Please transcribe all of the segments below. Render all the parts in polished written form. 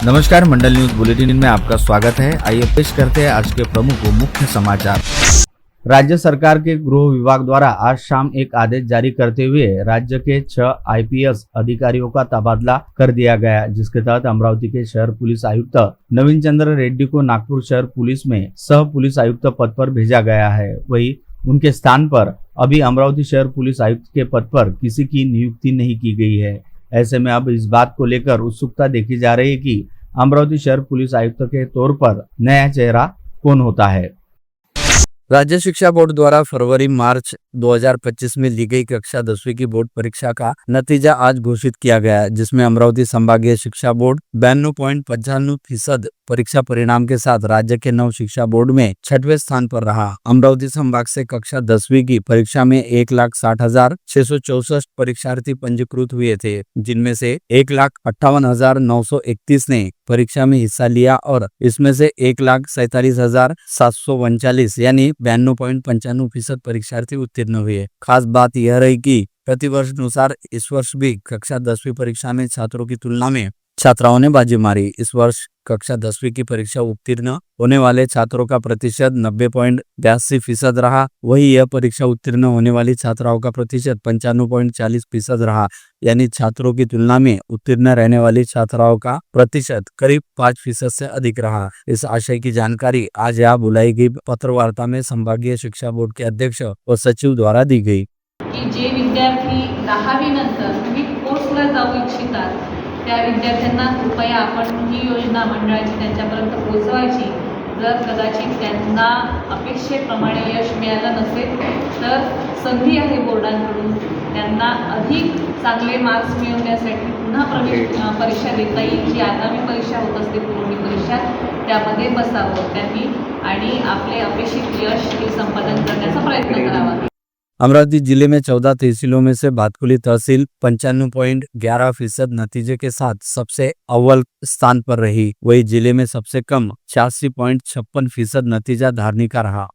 नमस्कार, मंडल news bulletin में आपका स्वागत है। आइए पेश करते हैं आज के प्रमुख व मुख्य समाचार। राज्य सरकार के गृह विभाग द्वारा आज शाम एक आदेश जारी करते हुए राज्य के 6 आईपीएस अधिकारियों का तबादला कर दिया गया, जिसके तहत अमरावती के शहर पुलिस आयुक्त नवीन चंद्र रेड्डी को नागपुर शहर पुलिस में सह पुलिस आयुक्त पद पर भेजा गया है। वहीं उनके स्थान पर अभी अमरावती शहर पुलिस आयुक्त के पद पर किसी की नियुक्ति नहीं की गई है। ऐसे में अब इस बात को लेकर उत्सुकता देखी जा रही है कि अमरावती शहर पुलिस आयुक्त के तौर पर नया चेहरा कौन होता है। राज्य शिक्षा बोर्ड द्वारा फरवरी-मार्च 2025 में ली गई कक्षा 10वीं की बोर्ड परीक्षा का नतीजा आज घोषित किया गया, जिसमें अमरावती संभागीय शिक्षा बोर्ड 92.95% परीक्षा परिणाम के साथ राज्य के 9 शिक्षा बोर्ड में 6वें स्थान पर रहा। अमरावती संभाग से कक्षा 10वीं की परीक्षा में 1,60,664 परीक्षार्थी पंजीकृत हुए थे, जिनमें से 1,58,931 ने परीक्षा में हिस्सा लिया और इसमें से 1,47,739 यानी 92.95% परीक्षार्थी उत्तीर्ण हुए। खास बात यह रही कि प्रतिवर्ष अनुसार इस वर्ष भी कक्षा 10वीं परीक्षा में छात्रों की तुलना में छात्राओं ने बाजी मारी। इस वर्ष कक्षा 10वीं की परीक्षा उत्तीर्ण होने वाले छात्रों का प्रतिशत 90.82% रहा। वही यह परीक्षा उत्तीर्ण होने वाली छात्राओं का प्रतिशत 95.40% रहा, यानी छात्रों की तुलना में उत्तीर्ण रहने वाली छात्राओं का प्रतिशत करीब 5% से अधिक रहा। इस आशय की जानकारी आज यहाँ बुलाई गई पत्र वार्ता में संभागीय शिक्षा बोर्ड के अध्यक्ष और सचिव द्वारा दी गई। की जे विद्यार्थी 10वी नंतर विविध कोर्सला जाऊ इच्छितात त्या विद्यार्थ्यांना कृपया आपण ही योजना मंडळाची त्यांच्यापर्यंत पोहोचवायची। जर कदाचित त्यांना अपेक्षेप्रमाणे यश मिळालं नसेल तर संधी आहे बोर्डांकडून त्यांना अधिक चांगले मार्क्स मिळवण्यासाठी पुन्हा परीक्षा देता येईल। जी आगामी परीक्षा होत असते पूर्वी परीक्षा, त्यामध्ये बसावं त्यांनी आणि आपले अपेक्षित यश हे संपादन करण्याचा प्रयत्न करावा। अमरावती जिले में 14 तहसीलों में से भातकुली तहसील 95.11% नतीजे के साथ सबसे अव्वल स्थान पर रही। वही जिले में सबसे कम 86.56% नतीजा धारनी का रहा।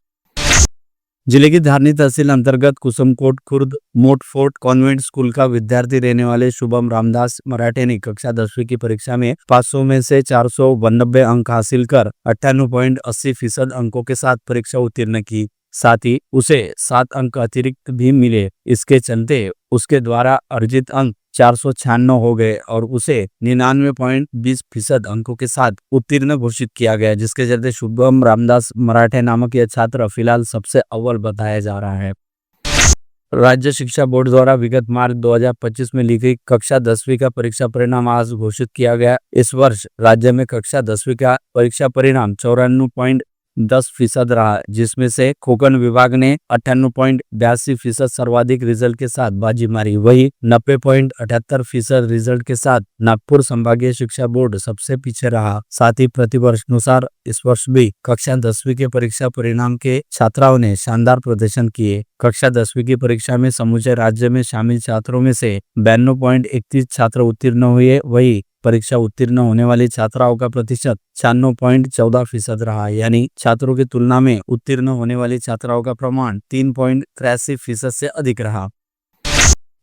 जिले की धारनी तहसील अंतर्गत कुसुमकोट खुर्द मोटफोर्ट कॉन्वेंट स्कूल का विद्यार्थी रहने वाले शुभम रामदास मराठे ने कक्षा 10वीं की परीक्षा में 500 में से 492 अंक हासिल कर 98.80% अंकों के साथ परीक्षा उत्तीर्ण की। साथ ही उसे 7 अंक अतिरिक्त भी मिले। इसके चलते उसके द्वारा अर्जित अंक 496 हो गए और उसे 99.20% अंकों के साथ उत्तीर्ण घोषित किया गया, जिसके चलते शुभम रामदास मराठे नामक यह छात्र फिलहाल सबसे अव्वल बताया जा रहा है। राज्य शिक्षा बोर्ड द्वारा विगत मार्च 2025 में ली गई कक्षा 10वीं का परीक्षा परिणाम आज घोषित किया गया। इस वर्ष राज्य में कक्षा 10वीं का परीक्षा परिणाम 94.10% रहा, जिसमें से कोकण विभाग ने 98.82% सर्वाधिक रिजल्ट के साथ बाजी मारी। वही 90.78% रिजल्ट के साथ नागपुर संभागीय शिक्षा बोर्ड सबसे पीछे रहा। साथ ही प्रतिवर्ष अनुसार इस वर्ष भी कक्षा 10वीं के परीक्षा परिणाम के छात्राओं ने शानदार प्रदर्शन किए। कक्षा 10वीं की परीक्षा में समूचे राज्य में शामिल छात्रों में से 92.31 छात्र उत्तीर्ण हुए। वही परीक्षा उत्तीर्ण होने वाली छात्राओं का प्रतिशत 96.14% रहा, यानी छात्रों की तुलना में उत्तीर्ण होने वाली छात्राओं का प्रमाण 3.83% से अधिक रहा।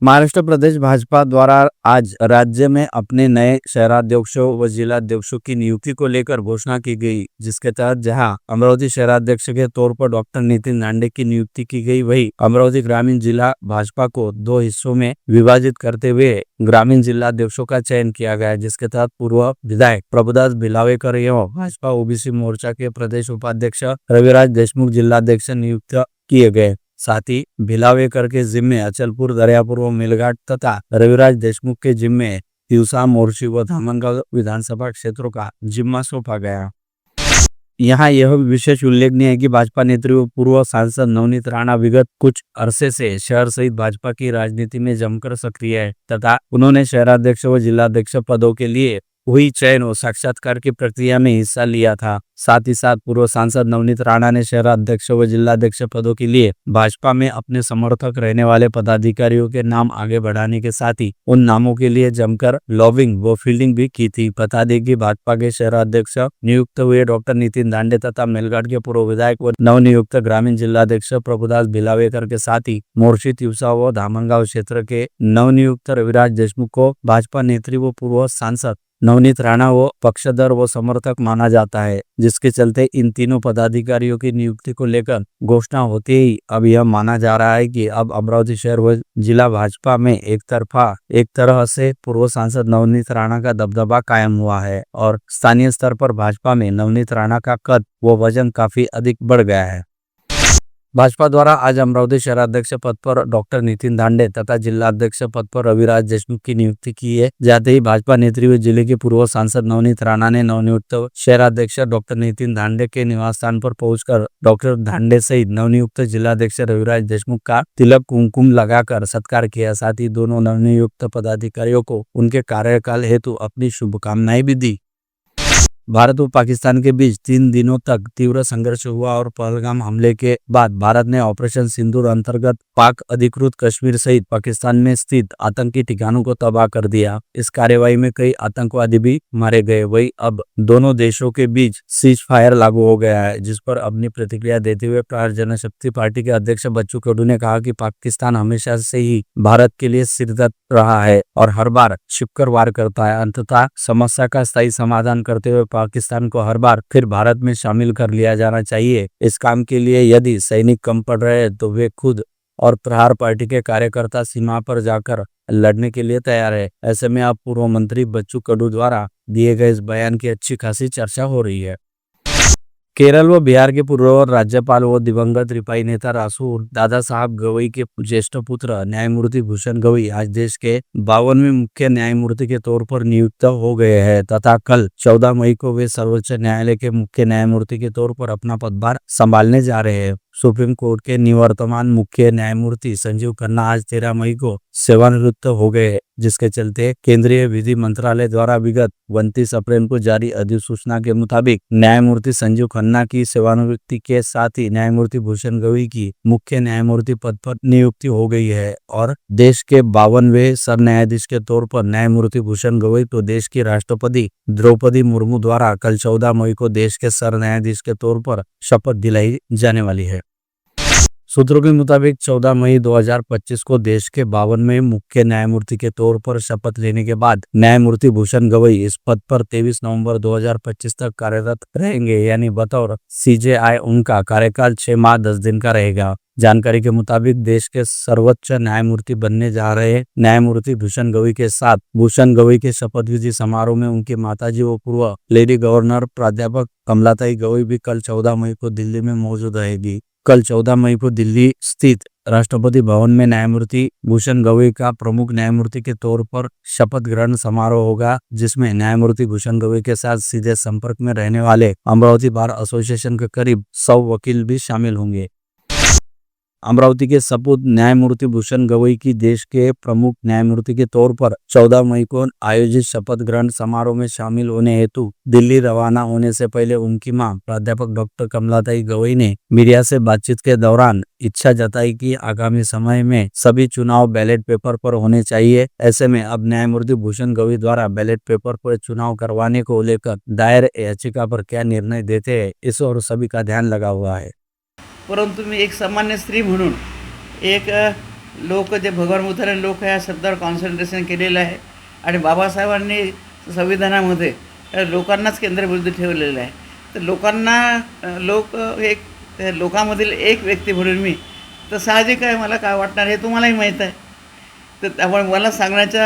महाराष्ट्र प्रदेश भाजपा द्वारा आज राज्य में अपने नए शहराध्यक्षों व जिलाध्यक्षों की नियुक्ति को लेकर घोषणा की गई, जिसके तहत जहां अमरावती शहराध्यक्ष के तौर पर डॉक्टर नितिन दांडे की नियुक्ति की गई, वही अमरावती ग्रामीण जिला भाजपा को 2 हिस्सों में विभाजित करते हुए ग्रामीण जिलाध्यक्षों का चयन किया गया, जिसके तहत पूर्व विधायक प्रभुदास भिलावेकर एवं भाजपा ओबीसी मोर्चा के प्रदेश उपाध्यक्ष रविराज देशमुख जिलाध्यक्ष नियुक्त किए गए। साथ ही भिलावेकर के जिम्मे अचलपुर, दरियापुर व मेलघाट तथा रविराज देशमुख के जिम्मे तिवसा, मोर्शी व धामनगांव विधानसभा क्षेत्रों का जिम्मा सौंपा गया। यहाँ यह विशेष उल्लेखनीय है कि भाजपा नेत्री व पूर्व सांसद नवनीत राणा विगत कुछ अरसे से शहर सहित भाजपा की राजनीति में जमकर सक्रिय है तथा उन्होंने शहराध्यक्ष व जिलाध्यक्ष पदों के लिए हुई चयन और साक्षात्कार की प्रक्रिया में हिस्सा लिया था। साथ ही साथ पूर्व सांसद नवनीत राणा ने शहराध्यक्ष व जिलाध्यक्ष पदों के लिए भाजपा में अपने समर्थक रहने वाले पदाधिकारियों के नाम आगे बढ़ाने के साथ ही उन नामों के लिए जमकर लॉबिंग व फील्डिंग भी की थी। बता दें कि भाजपा के शहराध्यक्ष नियुक्त हुए डॉक्टर नितिन दांडे तथा मेलघाट के पूर्व विधायक व नवनियुक्त ग्रामीण जिलाध्यक्ष प्रभुदास भिलावेकर के साथ ही मोर्शी, तिवसा व धामनगांव क्षेत्र के नवनियुक्त रविराज देशमुख को भाजपा नेत्री व पूर्व सांसद नवनीत राणा वो पक्षधर व समर्थक माना जाता है, जिसके चलते इन तीनों पदाधिकारियों की नियुक्ति को लेकर घोषणा होते ही अब यह माना जा रहा है कि अब अमरावती शहर व जिला भाजपा में एक तरह से पूर्व सांसद नवनीत राणा का दबदबा कायम हुआ है और स्थानीय स्तर पर भाजपा में नवनीत राणा का कद व वजन काफी अधिक बढ़ गया है। भाजपा द्वारा आज अमरावती शहराध्यक्ष पद पर डॉक्टर नितिन दांडे तथा जिला अध्यक्ष पद पर रविराज देशमुख की नियुक्ति की है। जाते ही भाजपा नेत्री व जिले के पूर्व सांसद नवनीत राणा ने नवनियुक्त शहराध्यक्ष डॉक्टर नितिन दांडे के निवास स्थान पर पहुंचकर डॉक्टर दांडे सहित नवनियुक्त जिलाध्यक्ष रविराज देशमुख का तिलक कुमकुम लगाकर सत्कार किया। साथ ही दोनों नवनियुक्त पदाधिकारियों को उनके कार्यकाल हेतु अपनी शुभकामनाएं भी दी। भारत व पाकिस्तान के बीच 3 दिनों तक तीव्र संघर्ष हुआ और पहलगाम हमले के बाद भारत ने ऑपरेशन सिंदूर अंतर्गत पाक अधिकृत कश्मीर सहित पाकिस्तान में स्थित आतंकी ठिकानों को तबाह कर दिया। इस कार्यवाही में कई आतंकवादी भी मारे गए। वही अब दोनों देशों के बीच सीज फायर लागू हो गया है, जिस पर अपनी प्रतिक्रिया देते हुए प्रहार जनशक्ति पार्टी के अध्यक्ष बच्चू कडू ने कहा कि पाकिस्तान हमेशा से ही भारत के लिए सिरदर्द रहा है और हर बार छिपकर वार करता है। अंततः समस्या का स्थायी समाधान करते हुए पाकिस्तान को हर बार फिर भारत में शामिल कर लिया जाना चाहिए। इस काम के लिए यदि सैनिक कम पड़ रहे तो वे खुद और प्रहार पार्टी के कार्यकर्ता सीमा पर जाकर लड़ने के लिए तैयार है। ऐसे में अब पूर्व मंत्री बच्चू कडू द्वारा दिए गए इस बयान की अच्छी खासी चर्चा हो रही है। केरल व बिहार के पूर्व राज्यपाल व दिवंगत रिपाई नेता रासू दादा साहब गवई के ज्येष्ठ पुत्र न्यायमूर्ति भूषण गवई आज देश के 52वें मुख्य न्यायमूर्ति के तौर पर नियुक्त हो गए हैं तथा कल 14 मई को वे सर्वोच्च न्यायालय के मुख्य न्यायमूर्ति के तौर पर अपना पदभार संभालने जा रहे हैं। सुप्रीम कोर्ट के निवर्तमान मुख्य न्यायमूर्ति संजीव खन्ना आज 13 मई को सेवानिवृत्त हो गए, जिसके चलते केंद्रीय विधि मंत्रालय द्वारा विगत 29 अप्रैल को जारी अधिसूचना के मुताबिक न्यायमूर्ति संजीव खन्ना की सेवानिवृत्ति के साथ ही न्यायमूर्ति भूषण गवई की मुख्य न्यायमूर्ति पद पर नियुक्ति हो गई है और देश के 52वें सर न्यायाधीश के तौर पर न्यायमूर्ति भूषण गवई तो देश की राष्ट्रपति द्रौपदी मुर्मू द्वारा कल 14 मई को देश के सर न्यायाधीश के तौर पर शपथ दिलाई जाने वाली है। सूत्रों के मुताबिक 14 मई 2025 को देश के 52वें मुख्य न्यायमूर्ति के तौर पर शपथ लेने के बाद न्यायमूर्ति भूषण गवई इस पद पर 23 नवंबर 2025 तक कार्यरत रहेंगे, यानी बतौर सीजेआई उनका कार्यकाल 6 माह 10 दिन का रहेगा। जानकारी के मुताबिक देश के सर्वोच्च न्यायमूर्ति बनने जा रहे न्यायमूर्ति भूषण गवई के साथ भूषण गवई के शपथ विधि समारोह में उनकी माताजी व पूर्व लेडी गवर्नर प्राध्यापक कमलाताई गवई भी कल 14 मई को दिल्ली में मौजूद रहेगी। कल 14 मई को दिल्ली स्थित राष्ट्रपति भवन में न्यायमूर्ति भूषण गवई का प्रमुख न्यायमूर्ति के तौर पर शपथ ग्रहण समारोह होगा, जिसमें न्यायमूर्ति भूषण गवई के साथ सीधे संपर्क में रहने वाले अमरावती बार एसोसिएशन के करीब 100 वकील भी शामिल होंगे। अमरावती के सपूत न्यायमूर्ति भूषण गवई की देश के प्रमुख न्यायमूर्ति के तौर पर 14 मई को आयोजित शपथ ग्रहण समारोह में शामिल होने हेतु दिल्ली रवाना होने से पहले उनकी मां प्राध्यापक डॉक्टर कमलाताई गवई ने मीडिया से बातचीत के दौरान इच्छा जताई कि आगामी समय में सभी चुनाव बैलेट पेपर पर होने चाहिए। ऐसे में अब न्यायमूर्ति भूषण गवई द्वारा बैलेट पेपर पर चुनाव करवाने को लेकर दायर याचिका पर क्या निर्णय देते हैं, इस और सभी का ध्यान लगा हुआ है। परंतु मी एक सामान्य स्त्री म्हणून एक लोक जे भगवान बुद्धाने लोक या शब्दावर कॉन्सन्ट्रेशन केलेलं आहे आणि बाबासाहेबांनी संविधानामध्ये लोकांनाच केंद्रबिंदू ठेवलेलं आहे। तर लोकांमधील एक व्यक्ती म्हणून मी तर साहजिक आहे मला काय वाटणार हे तुम्हालाही माहीत आहे। तर त्यामुळे मला सांगण्याच्या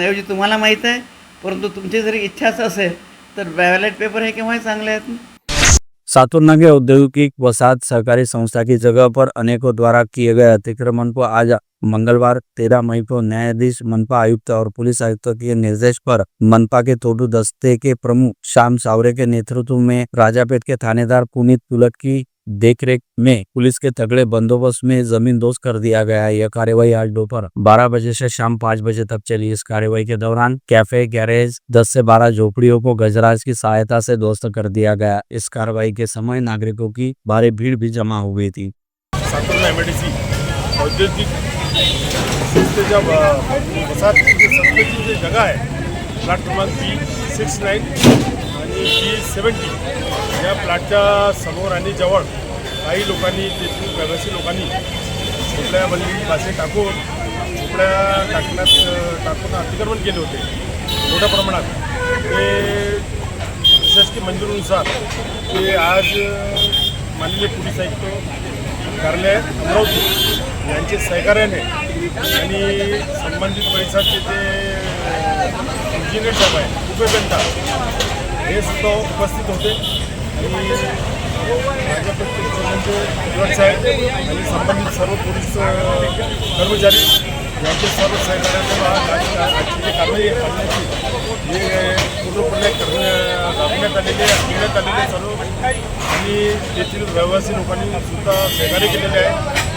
ऐवजी तुम्हाला माहीत आहे, परंतु तुमची जरी इच्छाच असेल तर बॅलेट पेपर हे केव्हाही चांगले आहेत। सातुरनगे औद्योगिक वसाहत सहकारी संस्था की जगह पर अनेकों द्वारा किए गए अतिक्रमण को आज मंगलवार 13 मई को न्यायाधीश, मनपा आयुक्त और पुलिस आयुक्त के निर्देश पर मनपा के तोडू दस्ते के प्रमुख श्याम सावरे के नेतृत्व में राजापेट के थानेदार पुनीत तुलट की देखरेख में पुलिस के तगड़े बंदोबस्त में जमींदोज कर दिया गया है। यह कार्यवाही आज दोपहर 12 बजे से शाम 5 बजे तक चली। इस कार्यवाही के दौरान कैफे, गैरेज, 10 से 12 झोपड़ियों को गजराज की सहायता से ध्वस्त कर दिया गया। इस कार्रवाई के समय नागरिकों की भारी भीड़ भी जमा हो गई थी। औद्योगिक संस्थेच्या वसाहतीची संस्थेची जी जागा आहे प्लॉट क्रमांक B69 आणि B70 या प्लॉटच्या समोर आणि जवळ काही लोकांनी तेथील प्रवासी लोकांनी झोपड्या बंदी पासे टाकून झोपड्या टाकून अतिक्रमण केले होते मोठ्या प्रमाणात। ते प्रशासकीय मंजुरीनुसार ते आज माननीय पोलीस आयुक्त कार्यालय अमरावती यांचे सहकार्याने आणि संबंधित परिसराचे जे इंजिनियर साहेब आहे उपयंता हे सुद्धा उपस्थित होते आणि भाजप स्टेशनचे गट साहेब आणि संबंधित सर्व पोलीस कर्मचारी यांचे सर्व सहकार्याने आजची जी कारवाई करण्याची हे पूर्णपणे राबविण्यात आलेले सर्व आणि तेथील रहिवासी लोकांनी सुद्धा सहकार्य केलेले आहे.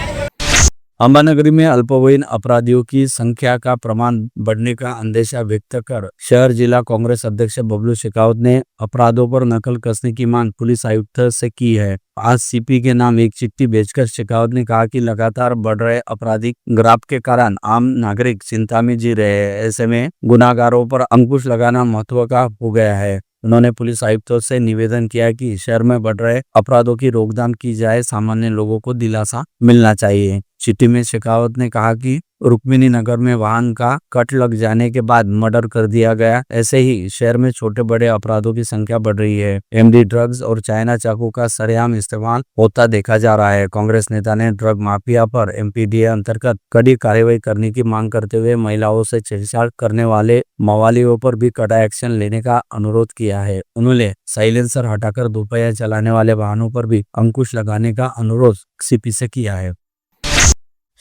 अंबानगरी में अल्पवयीन अपराधियों की संख्या का प्रमाण बढ़ने का अंदेशा व्यक्त कर शहर जिला कांग्रेस अध्यक्ष बबलू शेखावत ने अपराधों पर नकल कसने की मांग पुलिस आयुक्त से की है। आज सीपी के नाम एक चिट्ठी भेजकर शेखावत ने कहा कि लगातार बढ़ रहे आपराधिक ग्राफ के कारण आम नागरिक चिंता में जी रहे हैं। ऐसे में गुनाहगारों पर अंकुश लगाना महत्व का हो गया है। उन्होंने पुलिस आयुक्तों से निवेदन किया कि शहर में बढ़ रहे अपराधों की रोकथाम की जाए, सामान्य लोगों को दिलासा मिलना चाहिए। चिट्ठी में शेखावत ने कहा कि रुक्मिणी नगर में वाहन का कट लग जाने के बाद मर्डर कर दिया गया। ऐसे ही शहर में छोटे बड़े अपराधों की संख्या बढ़ रही है। एमडी ड्रग्स और चाइना चाकू का सरेआम इस्तेमाल होता देखा जा रहा है। कांग्रेस नेता ने ड्रग माफिया पर एमपीडीए अंतर्गत कड़ी कार्रवाई करने की मांग करते हुए महिलाओं से छेड़छाड़ करने वाले मवालियों पर भी कड़ा एक्शन लेने का अनुरोध किया है। उन्होंने साइलेंसर हटाकर दोपहिया चलाने वाले वाहनों पर भी अंकुश लगाने का अनुरोध सीपी से किया है।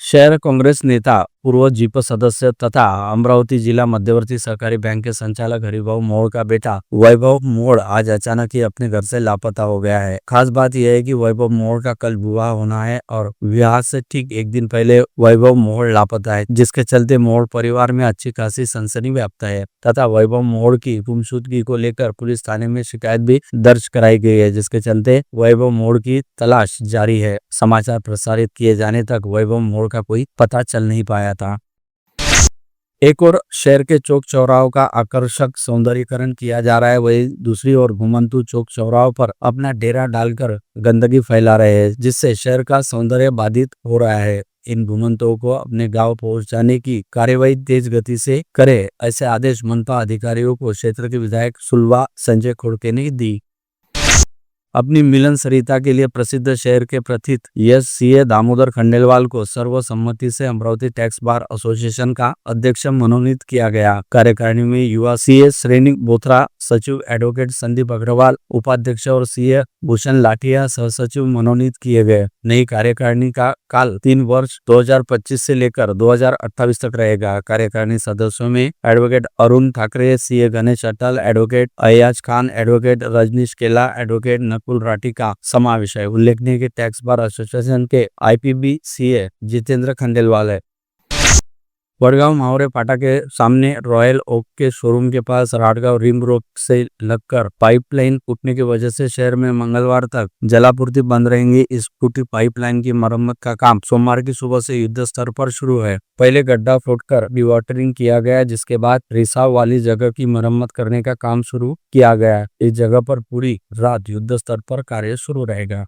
शहर कांग्रेस नेता पूर्व जीप सदस्य तथा अमरावती जिला मध्यवर्ती सहकारी बैंक के संचालक हरिभाऊ मोड़ का बेटा वैभव मोड़ आज अचानक ही अपने घर से लापता हो गया है। खास बात यह है कि वैभव मोड़ का कल विवाह होना है और विवाह से ठीक एक दिन पहले वैभव मोड़ लापता है, जिसके चलते मोड़ परिवार में अच्छी खासी सनसनी व्याप्त है तथा वैभव मोड़ की गुमशुदगी को लेकर पुलिस थाने में शिकायत भी दर्ज कराई गई है, जिसके चलते वैभव मोड़ की तलाश जारी है। समाचार प्रसारित किए जाने तक वैभव मोड़ का कोई पता चल नहीं पाया था। एक और शहर के चौक चौराहों का आकर्षक सौंदर्यीकरण किया जा रहा है, वहीं दूसरी ओर घुमंतु चौक चौराहों पर अपना डेरा डालकर गंदगी फैला रहे हैं, जिससे शहर का सौंदर्य बाधित हो रहा है। इन घुमंतुओं को अपने गांव पहुंचाने की कार्यवाही तेज गति से करे, ऐसे आदेश मनपा अधिकारियों को क्षेत्र के विधायक सुलवा संजय खोड़के ने दी। अपनी मिलन सरिता के लिए प्रसिद्ध शहर के प्रथित यस सीए दामोदर खंडेलवाल को सर्वसम्मति से अमरावती टैक्स बार एसोसिएशन का अध्यक्ष मनोनीत किया गया। कार्यकारिणी में युवा सीए श्रेणी बोथरा, सचिव एडवोकेट संदीप अग्रवाल, उपाध्यक्ष और सीए भूषण लाठिया सह सचिव मनोनीत किए गए। नई कार्यकारिणी का काल 3 वर्ष 2025 से लेकर 2028 तक रहेगा। कार्यकारिणी सदस्यों में एडवोकेट अरुण ठाकरे, सीए गणेश अटल, एडवोकेट अयाज खान, एडवोकेट रजनीश केला, एडवोकेट नकुल राठी का समावेश है। उल्लेखनीय कि टैक्स बार एसोसिएशन के आईपीबी सीए जितेंद्र खंडेलवाल है। वडगांव मावरे फाटा के सामने रॉयल ओक के शोरूम के पास राटगांव रिंग रोड से लगकर पाइपलाइन फूटने की वजह से शहर में मंगलवार तक जलापूर्ति बंद रहेंगी। इस फूटी पाइपलाइन की मरम्मत का काम सोमवार की सुबह से युद्ध स्तर पर शुरू है। पहले गड्ढा फूटकर डिवाटरिंग किया गया, जिसके बाद रिसाव वाली जगह की मरम्मत करने का काम शुरू किया गया। इस जगह पर पूरी रात युद्ध स्तर पर कार्य शुरू रहेगा।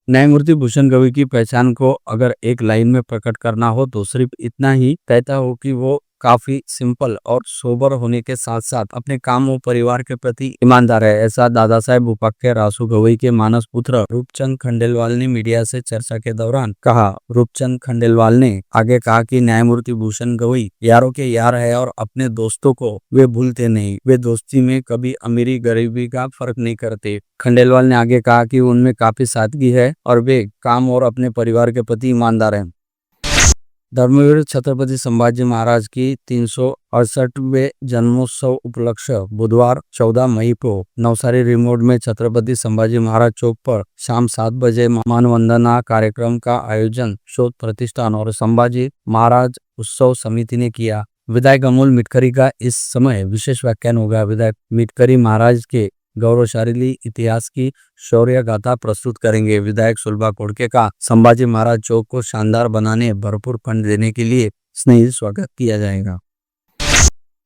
न्यायमूर्ति भूषण गवई की पहचान को अगर एक लाइन में प्रकट करना हो तो सिर्फ इतना ही कहता हो कि वो काफी सिंपल और सोबर होने के साथ साथ अपने काम और परिवार के प्रति ईमानदार है। ऐसा दादा साहेब उपाख्य रासू गवई के मानस पुत्र रूपचंद खंडेलवाल ने मीडिया से चर्चा के दौरान कहा। रूपचंद खंडेलवाल ने आगे कहा कि न्यायमूर्ति भूषण गवई यारों के यार है और अपने दोस्तों को वे भूलते नहीं। वे दोस्ती में कभी अमीरी गरीबी का फर्क नहीं करते। खंडेलवाल ने आगे कहा कि उनमें काफी सादगी है और वे काम और अपने परिवार के प्रति ईमानदार हैं। धर्मवीर छत्रपति संभाजी महाराज की 368वें जन्मोत्सव उपलक्ष्य बुधवार 14 मई को नवसारी रिमोट में छत्रपति संभाजी महाराज चौक पर शाम 7 बजे मानवंदना कार्यक्रम का आयोजन शोध प्रतिष्ठान और संभाजी महाराज उत्सव समिति ने किया। विधायक अमोल मिटकरी का इस समय विशेष व्याख्यान होगा। विधायक मिटकरी महाराज के गौरवशाली इतिहास की शौर्य गाथा प्रस्तुत करेंगे। विधायक सुलभा कोड़के का संभाजी महाराज चौक को शानदार बनाने भरपूर फंड देने के लिए स्नेही स्वागत किया जाएगा।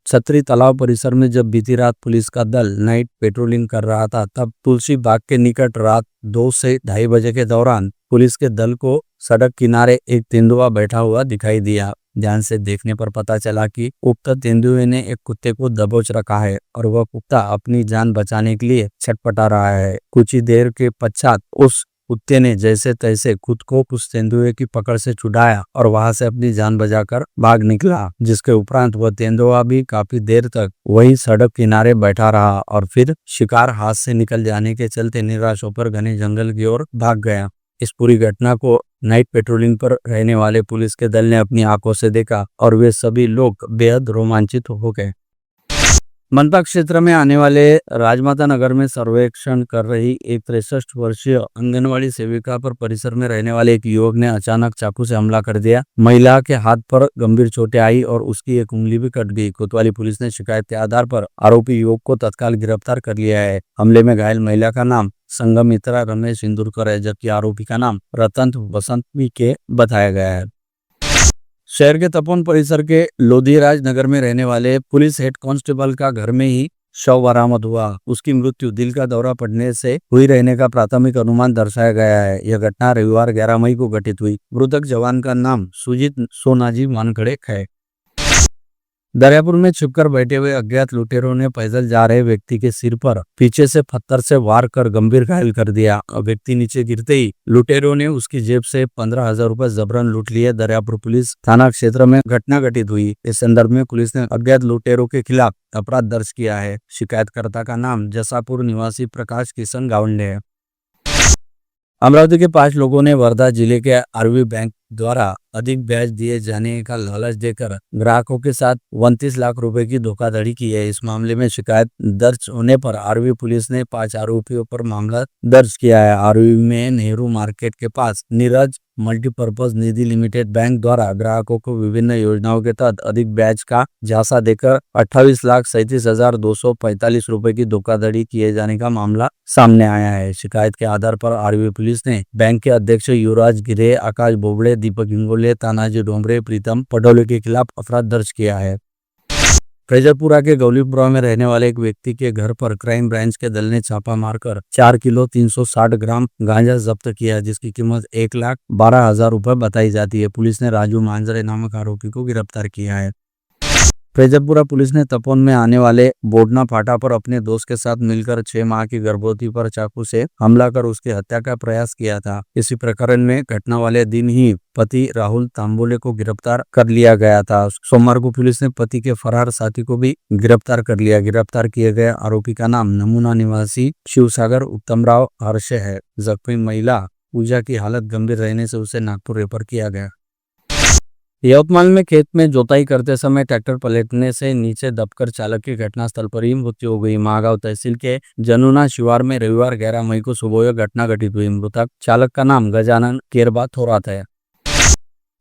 छतरी तालाब परिसर में जब बीती रात पुलिस का दल नाइट पेट्रोलिंग कर रहा था, तब तुलसी बाग के निकट रात 2 से 2:30 बजे के दौरान पुलिस के दल को सड़क किनारे एक तेंदुआ बैठा हुआ दिखाई दिया। ध्यान से देखने पर पता चला कि उक्त तेंदुए ने एक कुत्ते को दबोच रखा है और वह कुत्ता अपनी जान बचाने के लिए छटपटा रहा है। कुछ ही देर के पश्चात उस कुत्ते ने जैसे तैसे खुद को उस तेंदुए की पकड़ से छुड़ाया और वहां से अपनी जान बचाकर भाग निकला, जिसके उपरांत वह तेंदुआ भी काफी देर तक वही सड़क किनारे बैठा रहा और फिर शिकार हाथ से निकल जाने के चलते निराश होकर घने जंगल की ओर भाग गया। इस पूरी घटना को नाइट पेट्रोलिंग पर रहने वाले पुलिस के दल ने अपनी आंखों से देखा और वे सभी लोग बेहद रोमांचित हो गए। मनपा क्षेत्र में आने वाले राजमाता नगर में सर्वेक्षण कर रही एक 63 वर्षीय आंगनवाड़ी सेविका पर परिसर में रहने वाले एक युवक ने अचानक चाकू से हमला कर दिया। महिला के हाथ पर गंभीर चोटें आई और उसकी एक उंगली भी कट गई। कोतवाली पुलिस ने शिकायत के आधार पर आरोपी युवक को तत्काल गिरफ्तार कर लिया है। हमले में घायल महिला का नाम संगमित्रा रमेश इंदुरकर है, जबकि आरोपी का नाम रतन वसंत के बताया गया है। शहर के तपोवन परिसर के लोधीराज नगर में रहने वाले पुलिस हेड कांस्टेबल का घर में ही शव बरामद हुआ। उसकी मृत्यु दिल का दौरा पड़ने से हुई रहने का प्राथमिक अनुमान दर्शाया गया है। यह घटना रविवार 11 मई को घटित हुई। मृतक जवान का नाम सुजीत सोनाजी मानखड़े है। दरियापुर में छिपकर बैठे हुए अज्ञात लुटेरों ने पैदल जा रहे व्यक्ति के सिर पर पीछे से पत्थर से वार कर गंभीर घायल कर दिया। व्यक्ति नीचे गिरते ही लुटेरों ने उसकी जेब से 15,000 रुपए जबरन लूट लिए। दरियापुर पुलिस थाना क्षेत्र में घटना घटित हुई। इस संदर्भ में पुलिस ने अज्ञात लुटेरों के खिलाफ अपराध दर्ज किया है। शिकायतकर्ता का नाम जसापुर निवासी प्रकाश किशन गावंडे है। अमरावती के 5 लोगों ने वर्धा जिले के आरवी बैंक द्वारा अधिक ब्याज दिए जाने का लालच देकर ग्राहकों के साथ 29 लाख रुपए की धोखाधड़ी की है। इस मामले में शिकायत दर्ज होने पर आरवी पुलिस ने 5 आरोपियों पर मामला दर्ज किया है। आरवी में नेहरू मार्केट के पास नीरज मल्टीपर्पज निधि लिमिटेड बैंक द्वारा ग्राहकों को विभिन्न योजनाओं के तहत अधिक ब्याज का झांसा देकर 28,37,245 रुपए की धोखाधड़ी किए जाने का मामला सामने आया है। शिकायत के आधार पर आरवी पुलिस ने बैंक के अध्यक्ष युवराज गिरे, आकाश बोबड़े, दीपक इंगोले, तानाजी डोमरे, प्रीतम पटोले के खिलाफ अपराध दर्ज किया है। फ्रेजरपुरा के गौलीपुरा में रहने वाले एक व्यक्ति के घर पर क्राइम ब्रांच के दल ने छापा मारकर 4 किलो 360 ग्राम गांजा जब्त किया, जिसकी कीमत 1,12,000 रुपए बताई जाती है। पुलिस ने राजू मांजरे नामक आरोपी को गिरफ्तार किया है। फ्रेजरपुरा पुलिस ने तपोवन में आने वाले बोडना फाटा पर अपने दोस्त के साथ मिलकर 6 माह की गर्भवती पर चाकू से हमला कर उसकी हत्या का प्रयास किया था। इसी प्रकरण में घटना वाले दिन ही पति राहुल तांबोले को गिरफ्तार कर लिया गया था। सोमवार को पुलिस ने पति के फरार साथी को भी गिरफ्तार कर लिया। गिरफ्तार किए गए आरोपी का नाम नमूना निवासी शिवसागर उत्तमराव हर्षे है। जख्मी महिला पूजा की हालत गंभीर रहने से उसे नागपुर रेफर किया गया। यवतमाल में खेत में जोताई करते समय ट्रैक्टर पलटने से नीचे दबकर चालक की घटनास्थल पर ही मृत्यु हो गई। महागांव तहसील के जनुना शिवार में रविवार 11 मई को सुबह यह घटना घटित हुई। मृतक चालक का नाम गजानन केरबा थोरात है।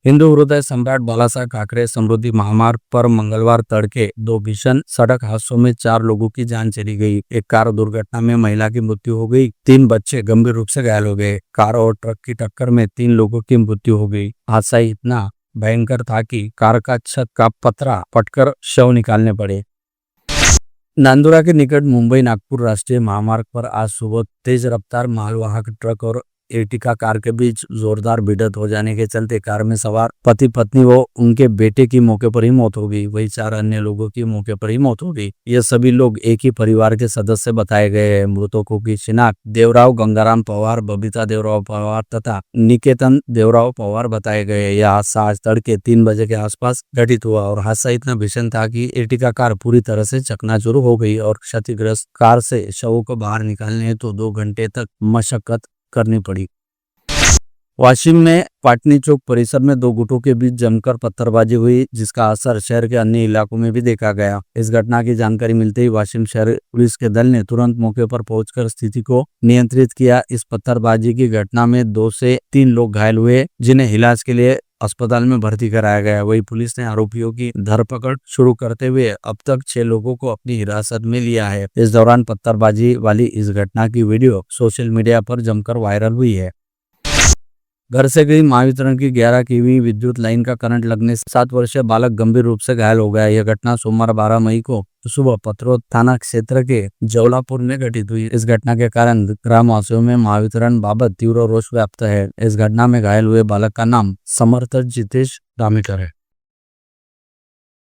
हिंदू हृदय सम्राट बालासाहेब ठाकरे समृद्धि महामार्ग पर मंगलवार तड़के 2 भीषण सड़क हादसों में 4 लोगों की जान चली गई। एक कार दुर्घटना में महिला की मृत्यु हो गई। 3 बच्चे गंभीर रूप से घायल हो गए। कार और ट्रक की टक्कर में 3 लोगों की मृत्यु हो गई। हादसा इतना भयंकर था कि कार का छत का पतरा फटकर शव निकालने पड़े। नांदुरा के निकट मुंबई नागपुर राष्ट्रीय महामार्ग पर आज सुबह तेज रफ्तार मालवाहक ट्रक और एर्टिगा कार के बीच जोरदार भिड़ंत हो जाने के चलते कार में सवार पति पत्नी व उनके बेटे की मौके पर ही मौत हो गई। वही 4 अन्य लोगों की मौके पर ही मौत हो गई। ये सभी लोग एक ही परिवार के सदस्य बताए गए हैं। मृतकों की शिनाख्त देवराव गंगाराम पवार, बबीता देवराव पवार तथा निकेतन देवराव पवार बताए गए। यह हादसा आज तड़के 3 बजे के आसपास घटित हुआ और हादसा इतना भीषण था कि एर्टिगा कार पूरी तरह से चकनाचूर हो गई और क्षतिग्रस्त कार से शवों को बाहर निकालने हेतु 2 घंटे तक मशक्कत करनी पड़ी। वाशिम में पाटनी चौक परिसर में 2 गुटों के बीच जमकर पत्थरबाजी हुई, जिसका असर शहर के अन्य इलाकों में भी देखा गया। इस घटना की जानकारी मिलते ही वाशिम शहर पुलिस के दल ने तुरंत मौके पर पहुंचकर स्थिति को नियंत्रित किया। इस पत्थरबाजी की घटना में 2 से 3 लोग घायल हुए, जिन्हें इलाज के लिए अस्पताल में भर्ती कराया गया। वही पुलिस ने आरोपियों की धरपकड़ शुरू करते हुए अब तक 6 लोगों को अपनी हिरासत में लिया है। इस दौरान पत्थरबाजी वाली इस घटना की वीडियो सोशल मीडिया पर जमकर वायरल हुई है। घर से गई महावितरण की 11 kV विद्युत लाइन का करंट लगने से 7 वर्षीय बालक गंभीर रूप से घायल हो गया। यह घटना सोमवार 12 मई को सुबह पत्रोद थाना क्षेत्र के जवलापुर में घटित हुई। इस घटना के कारण ग्रामवासियों में महावितरण बाबत तीव्र रोष व्याप्त है। इस घटना में घायल हुए बालक का नाम समर्थ जितेश दामिकर है।